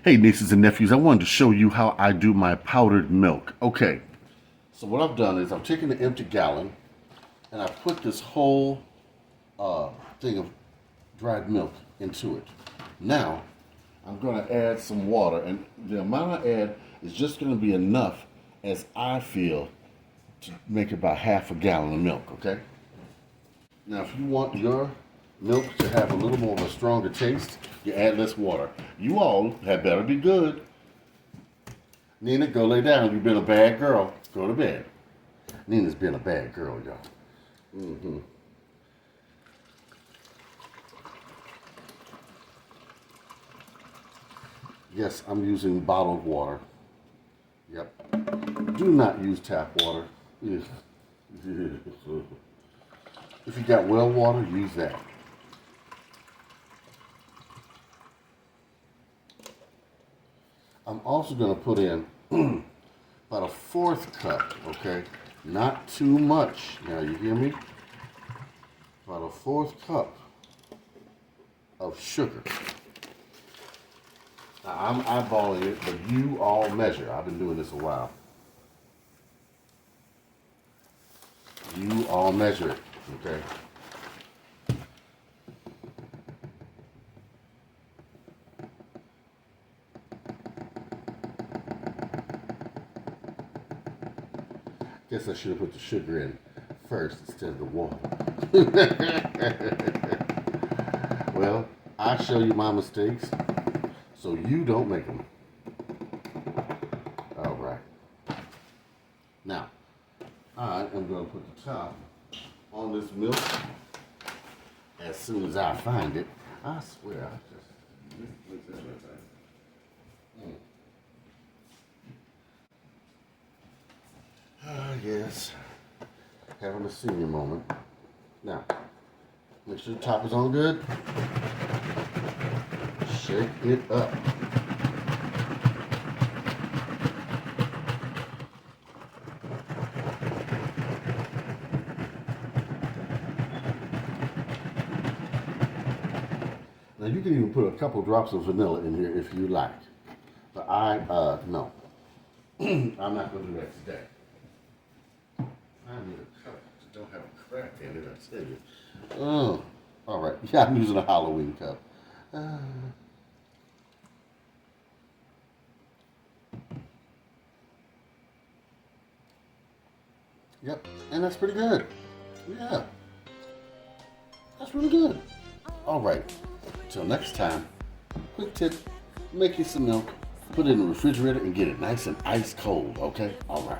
Hey nieces and nephews, I wanted to show you how I do my powdered milk. Okay, so what I've done is I've taken the empty gallon and I put this whole thing of dried milk into it. Now, I'm going to add some water, and the amount I add is just going to be enough as I feel to make about half a gallon of milk, okay? Now, if you want your milk to have a little more of a stronger taste, you add less water. You all had better be good. Nina, go lay down. You've been a bad girl. Go to bed. Nina's been a bad girl, y'all. Mm-hmm. Yes, I'm using bottled water. Yep. Do not use tap water. If you got well water, use that. I'm also going to put in about a fourth cup, okay? Not too much. Now, you hear me? About a fourth cup of sugar. Now, I'm eyeballing it, but you all measure. I've been doing this a while. You all measure it, okay? Guess I should have put the sugar in first instead of the water. Well, I show you my mistakes so you don't make them. All right. Now, I am going to put the top on this milk as soon as I find it. I swear, I just misplaced everything. Ah, yes. Having a senior moment. Now, make sure the top is on good. Shake it up. Now you can even put a couple drops of vanilla in here if you like. But no. I'm not going to do that today. I need a cup that don't have a crack in it, I tell you. Oh, all right. Yeah, I'm using a Halloween cup. Yep, and that's pretty good. Yeah, that's really good. All right, until next time, quick tip, make you some milk, put it in the refrigerator and get it nice and ice cold, okay? All right.